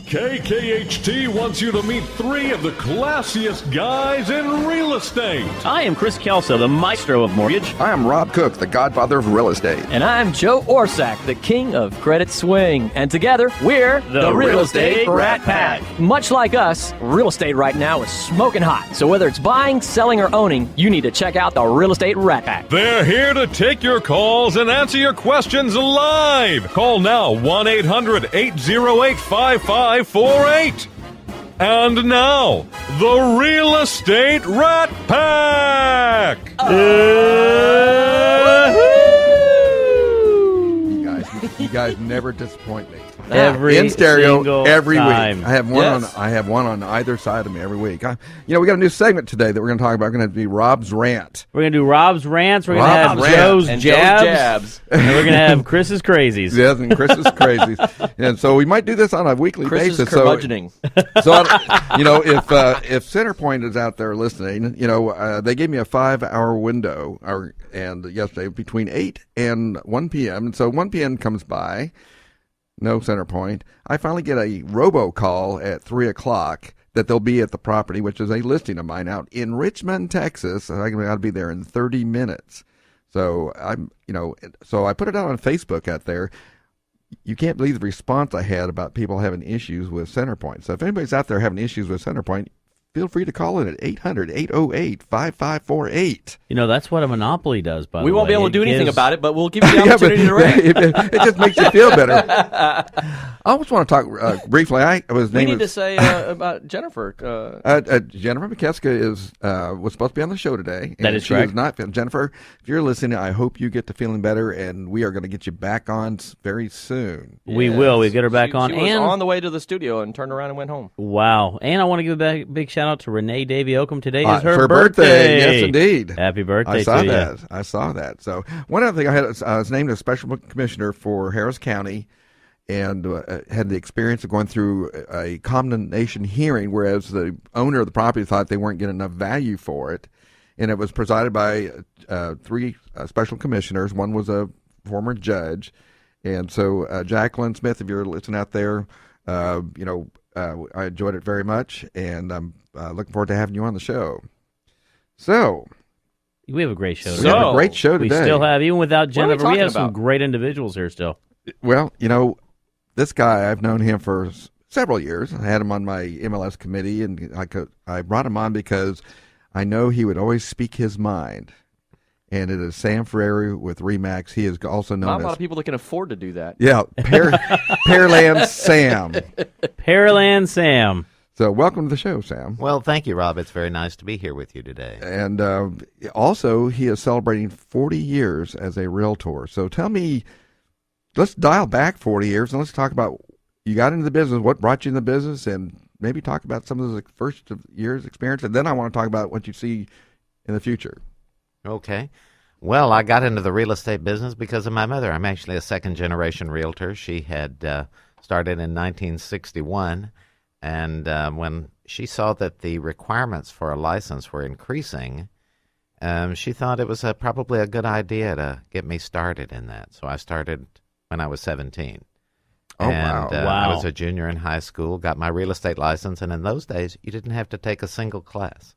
KKHT wants you to meet three of the classiest guys in real estate. I am Chris Kelso, the maestro of mortgage. I am Rob Cook, the godfather of real estate. And I'm Joe Orsack, the king of credit swing. And together, we're the Real Estate Rat Pack. Much like us, real estate right now is smoking hot. So whether it's buying, selling, or owning, you need to check out the Real Estate Rat Pack. They're here to take your calls and answer your questions live. Call now 1-800-808-5548. And now, the Real Estate Rat Pack! You guys never disappoint me. Every in stereo every time. week. I have one on either side of me every week. We got a new segment today that we're going to talk about. We're going to be Rob's rant. We're going to do Rob's rants. We're going to have Joe's jabs. And we're going to have Chris's crazies. Yes, and Chris's crazies. And so we might do this on a weekly Chris's basis. curmudgeoning. So if Centerpoint is out there listening, they gave me a 5-hour window, and yesterday between 8 and 1 p.m. And so 1 p.m. comes by. No Centerpoint. I finally get a robocall at 3 o'clock that they'll be at the property, which is a listing of mine out in Richmond, Texas. And I got to be there in 30 minutes. So so I put it out on Facebook out there. You can't believe the response I had about people having issues with Centerpoint. So if anybody's out there having issues with Centerpoint, feel free to call in at 800-808-5548. That's what a monopoly does, by the way. We won't be able to do anything about it, but we'll give you the opportunity to rant. It just makes you feel better. I always want to talk briefly. We need to say about Jennifer. Jennifer McKeska was supposed to be on the show today. That is correct. Is not. Jennifer, if you're listening, I hope you get to feeling better, and we are going to get you back on very soon. We will. We get her back on. She was on the way to the studio and turned around and went home. Wow. And I want to give a big shout out to Renee Davy Oakham. Today is her birthday. Yes, indeed. Happy birthday I saw that. So one other thing I was named a special commissioner for Harris County, and had the experience of going through a condemnation hearing, whereas the owner of the property thought they weren't getting enough value for it. And it was presided by 3 special commissioners. One was a former judge. And so Jacqueline Smith, if you're listening out there, I enjoyed it very much, and I'm looking forward to having you on the show. So we have a great show. We have a great show today. We still have, even without Jennifer, we have some about? great individuals here still. Well, this guy, I've known him for several years. I had him on my MLS committee, and I brought him on because I know he would always speak his mind. And it is Sam Ferreri with Remax. He is also known as... Not a lot of people that can afford to do that. Yeah, Pearland Sam. Pearland Sam. So welcome to the show, Sam. Well, thank you, Rob. It's very nice to be here with you today. And also, he is celebrating 40 years as a realtor. So tell me, let's dial back 40 years, and let's talk about, you got into the business, what brought you in the business, and maybe talk about some of the first years' experience. And then I want to talk about what you see in the future. Okay. Well, I got into the real estate business because of my mother. I'm actually a second-generation realtor. She had started in 1961, and when she saw that the requirements for a license were increasing, she thought it was probably a good idea to get me started in that. So I started when I was 17. Oh, and, wow. I was a junior in high school, got my real estate license, and in those days, you didn't have to take a single class.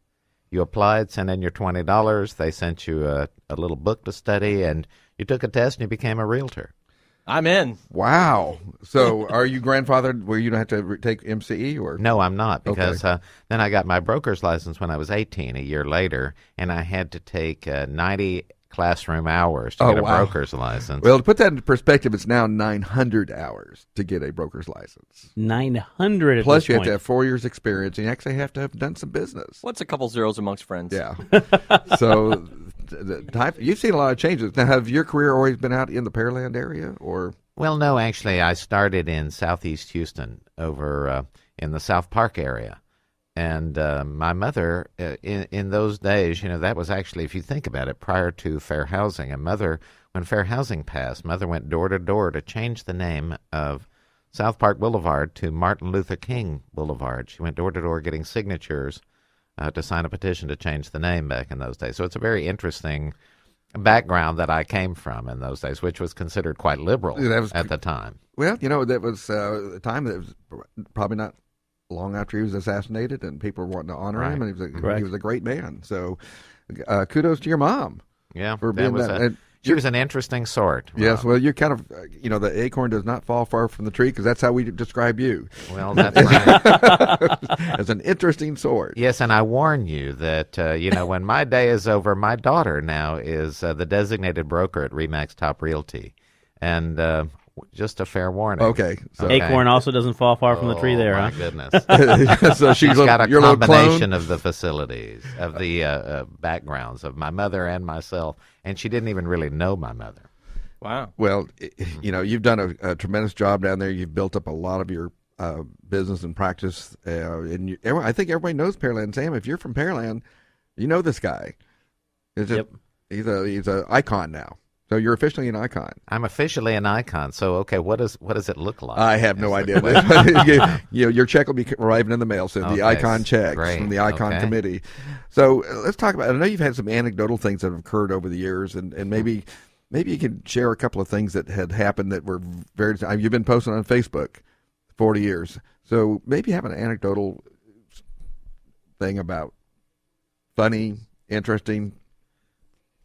You applied, sent in your $20. They sent you a little book to study, and you took a test, and you became a realtor. I'm in. Wow. So are you grandfathered where you don't have to take MCE? Or No, I'm not, because then I got my broker's license when I was 18, a year later, and I had to take 90 classroom hours to get a broker's license. Well, to put that into perspective, it's now 900 hours to get a broker's license. 900 Plus, you have to have 4 years experience, and you actually have to have done some business. What's a couple zeros amongst friends? Yeah. So you've seen a lot of changes. Now, have your career always been out in the Pearland area, or? Well, no, actually, I started in southeast Houston over in the South Park area. And my mother, in those days, that was actually, if you think about it, prior to fair housing. And mother, when fair housing passed, mother went door to door to change the name of South Park Boulevard to Martin Luther King Boulevard. She went door to door getting signatures to sign a petition to change the name back in those days. So it's a very interesting background that I came from in those days, which was considered quite liberal at the time. Well, that was a time that was probably not long after he was assassinated, and people were wanting to honor him, and he was a great man. So kudos to your mom. Yeah, for being that. She was an interesting sort. Yes, well, you're kind of, the acorn does not fall far from the tree, because that's how we describe you. Well, that's right. As an interesting sort. Yes, and I warn you that, when my day is over, my daughter now is the designated broker at RE/MAX Top Realty. And just a fair warning. Okay. Acorn also doesn't fall far from the tree there, my huh? goodness. So she's got a your combination of the facilities, of the backgrounds of my mother and myself, and she didn't even really know my mother. Wow. Well, you've done a tremendous job down there. You've built up a lot of your business and practice. And I think everybody knows Pearland. Sam, if you're from Pearland, you know this guy. Yep. He's an icon now. So you're officially an icon. I'm officially an icon. So, okay, what does it look like? I have no idea. Your check will be arriving in the mail soon. The icon checks from the icon committee. So let's talk about. I know you've had some anecdotal things that have occurred over the years, and maybe you can share a couple of things that had happened that were very. You've been posting on Facebook 40 years, so maybe have an anecdotal thing about funny, interesting.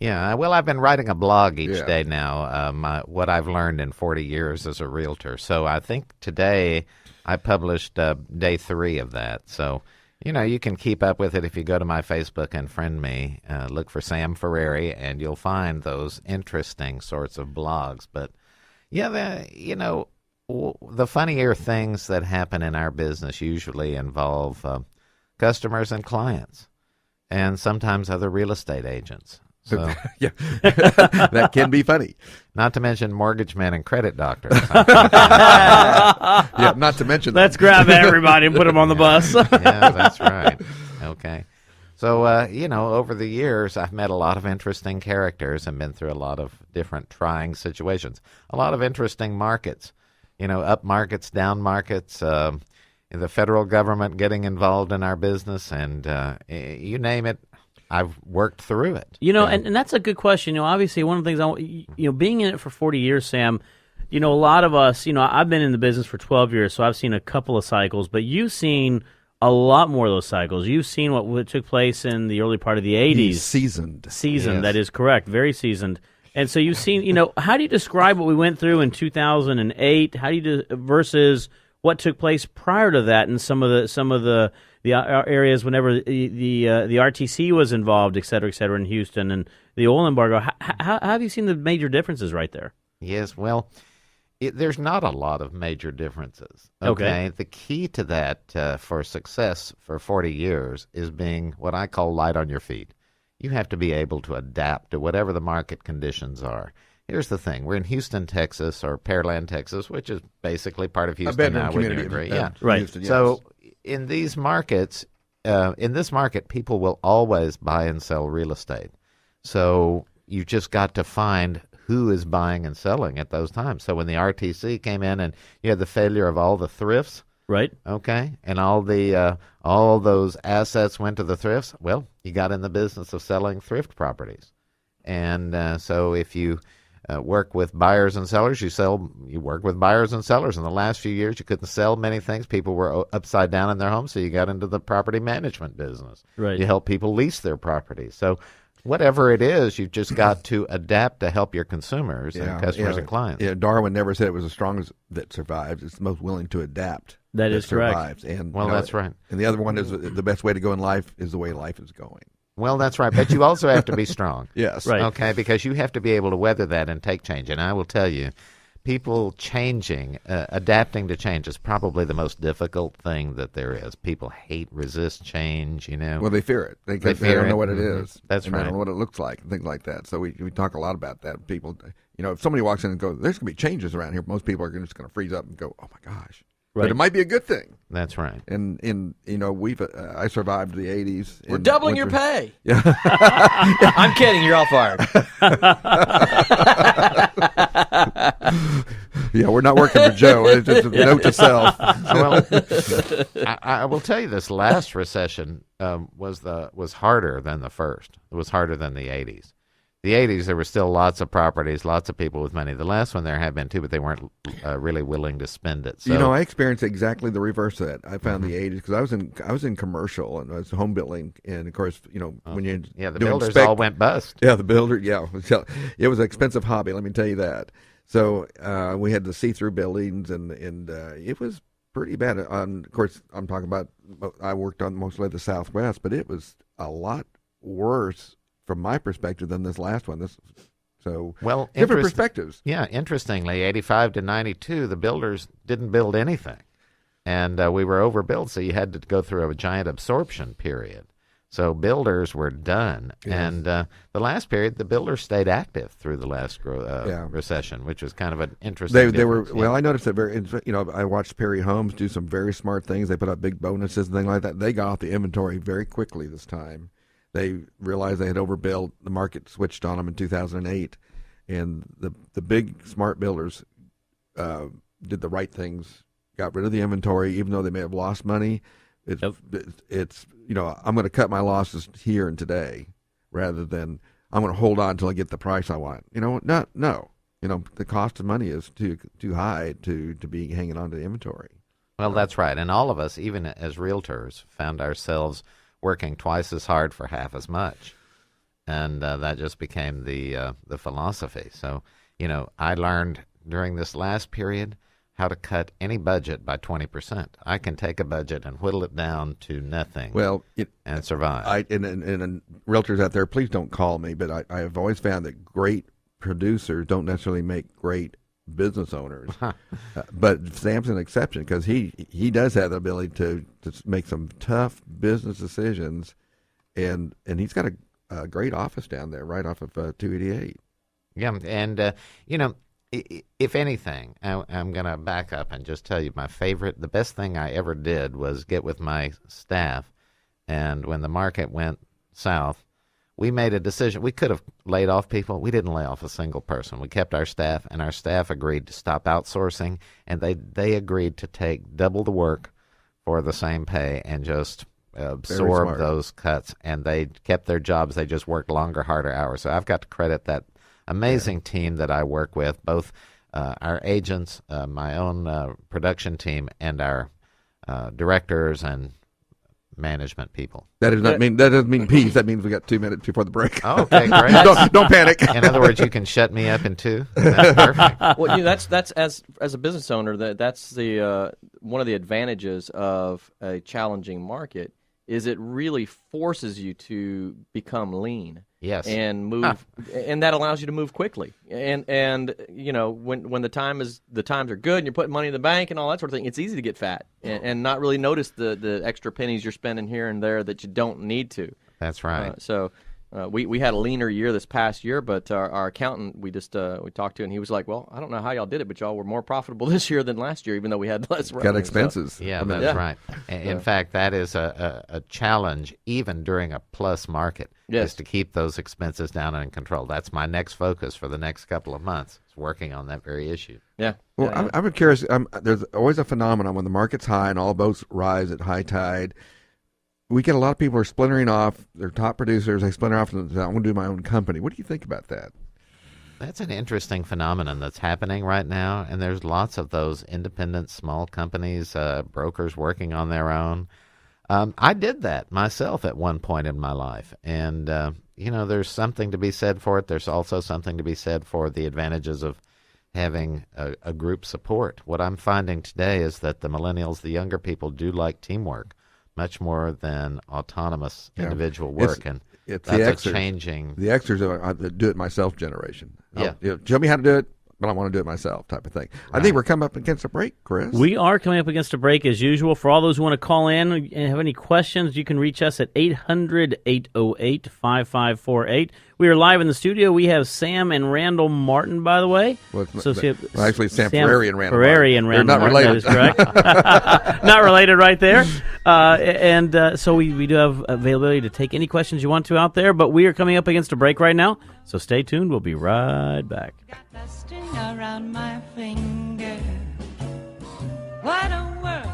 Yeah, well, I've been writing a blog each day now, what I've learned in 40 years as a realtor. So I think today I published day 3 of that. So, you can keep up with it if you go to my Facebook and friend me. Look for Sam Ferreri, and you'll find those interesting sorts of blogs. But, the funnier things that happen in our business usually involve customers and clients, and sometimes other real estate agents. So, yeah, that can be funny. Not to mention mortgage men and credit doctors. Yeah, not to mention. Let's grab everybody and put them on the bus. Yeah, that's right. Okay. So, over the years, I've met a lot of interesting characters and been through a lot of different trying situations. A lot of interesting markets. Up markets, down markets, the federal government getting involved in our business, and you name it. I've worked through it. And that's a good question. Obviously, one of the things being in it for 40 years, Sam, a lot of us, I've been in the business for 12 years, so I've seen a couple of cycles, but you've seen a lot more of those cycles. You've seen what took place in the early part of the 80s. He's seasoned. Yes. That is correct. Very seasoned. And so you've seen, how do you describe what we went through in 2008? How do you versus what took place prior to that and some of the areas whenever the RTC was involved, et cetera, in Houston, and the oil embargo. How have you seen the major differences right there? Yes, well, there's not a lot of major differences. Okay. The key to that for success for 40 years is being what I call light on your feet. You have to be able to adapt to whatever the market conditions are. Here's the thing. We're in Houston, Texas, or Pearland, Texas, which is basically part of Houston now. Wouldn't you agree? Yeah. Right. Houston, yes. So in these markets, in this market, people will always buy and sell real estate. So you just got to find who is buying and selling at those times. So when the RTC came in and you had the failure of all the thrifts, right? Okay, and all those assets went to the thrifts. Well, you got in the business of selling thrift properties, and so if you work with buyers and sellers, you work with buyers and sellers. In the last few years, you couldn't sell many things. People were upside down in their homes, so you got into the property management business. Right. You help people lease their properties. So whatever it is, you've just got to adapt to help your consumers and customers and clients. Yeah, Darwin never said it was the strongest that survives. It's the most willing to adapt. That is correct. Survives. And, that's right. And the other one is the best way to go in life is the way life is going. Well, that's right. But you also have to be strong. Yes. Right. Okay, because you have to be able to weather that and take change. And I will tell you, people changing, adapting to change is probably the most difficult thing that there is. People resist change, Well, they fear it. They fear don't know it. what it is. That's right. They don't know what it looks like and things like that. So we talk a lot about that. People, if somebody walks in and goes, there's going to be changes around here, most people are just going to freeze up and go, oh, my gosh. Right. But it might be a good thing. That's right. And I survived the 80s. We're doubling your pay. Yeah. I'm kidding. You're all fired. Yeah, we're not working for Joe. It's just a note to self. Well, I will tell you, this last recession was harder than the first. It was harder than the 80s. the 80s, there were still lots of properties, lots of people with money. The last one there had been too, but they weren't really willing to spend it. So, You know, I experienced exactly the reverse of that. I found the 80s because I was in commercial and I was home building, and of course, when you the builders all went bust. Yeah, the builder. Yeah, it was an expensive hobby. Let me tell you that. So we had the see-through buildings, and it was pretty bad. Of course, I'm talking about. I worked on mostly the Southwest, but it was a lot worse from my perspective than this last one. Different perspectives. Yeah, interestingly, 85 to 92, the builders didn't build anything, and we were overbuilt, so you had to go through a giant absorption period. So builders were done, and the last period, the builders stayed active through the last recession, which was kind of an interesting. They were well. I noticed that I watched Perry Homes do some very smart things. They put up big bonuses and things like that. They got off the inventory very quickly this time. They realized they had overbuilt. The market switched on them in 2008, and the big smart builders did the right things. Got rid of the inventory, even though they may have lost money. It's I'm going to cut my losses here and today, rather than I'm going to hold on until I get the price I want. No. The cost of money is too high to be hanging on to the inventory. Well, that's right, and all of us, even as realtors, found ourselves working twice as hard for half as much, and that just became the philosophy. So, I learned during this last period how to cut any budget by 20%. I can take a budget and whittle it down to nothing. And survive. And realtors out there, please don't call me, but I have always found that great producers don't necessarily make great business owners. But Sam's an exception because he does have the ability to make some tough business decisions, and he's got a great office down there right off of 288. Yeah, and if anything, I'm going to back up and just tell you the best thing I ever did was get with my staff, and when the market went south, we made a decision. We could have laid off people. We didn't lay off a single person. We kept our staff, and our staff agreed to stop outsourcing, and they agreed to take double the work for the same pay and just absorb those cuts, and they kept their jobs. They just worked longer, harder hours. So I've got to credit that amazing team that I work with, both our agents, my own production team, and our directors and management people. That doesn't mean peace. That means we got 2 minutes before the break. Oh, okay, great. don't panic. In other words, you can shut me up in two. That's perfect. Well, that's as a business owner, that's the one of the advantages of a challenging market is it really forces you to become lean. Yes. And move, and that allows you to move quickly. And when the times are good and you're putting money in the bank and all that sort of thing, it's easy to get fat and not really notice the extra pennies you're spending here and there that you don't need to. That's right. We had a leaner year this past year, but our accountant we talked to, and he was like, "Well, I don't know how y'all did it, but y'all were more profitable this year than last year, even though we had less revenue." Got expenses. Yeah, that's right. In fact, that is a challenge even during a plus market. Yes. Is to keep those expenses down and in control. That's my next focus for the next couple of months. Is working on that very issue. Yeah. Well, I'm curious. There's always a phenomenon when the market's high and all boats rise at high tide. We get a lot of people are splintering off. They're top producers. They splinter off and say, "I want to do my own company." What do you think about that? That's an interesting phenomenon that's happening right now, and there's lots of those independent small companies, brokers working on their own. I did that myself at one point in my life, and there's something to be said for it. There's also something to be said for the advantages of having a group support. What I'm finding today is that the millennials, the younger people, do like teamwork much more than autonomous individual work, and that's changing. The Xers are the do-it-myself generation. Yeah. Show me how to do it, but I want to do it myself type of thing. Right. I think we're coming up against a break, Chris. We are coming up against a break as usual. For all those who want to call in and have any questions, you can reach us at 800-808-5548. We are live in the studio. We have Sam and Randall Martin, by the way. Actually, Sam Ferreri and Randall Ferreri and Randall Martin. They're not related. That is correct. Not related right there. So we do have availability to take any questions you want to out there, but we are coming up against a break right now, so stay tuned. We'll be right back. Got that string around my finger. What a world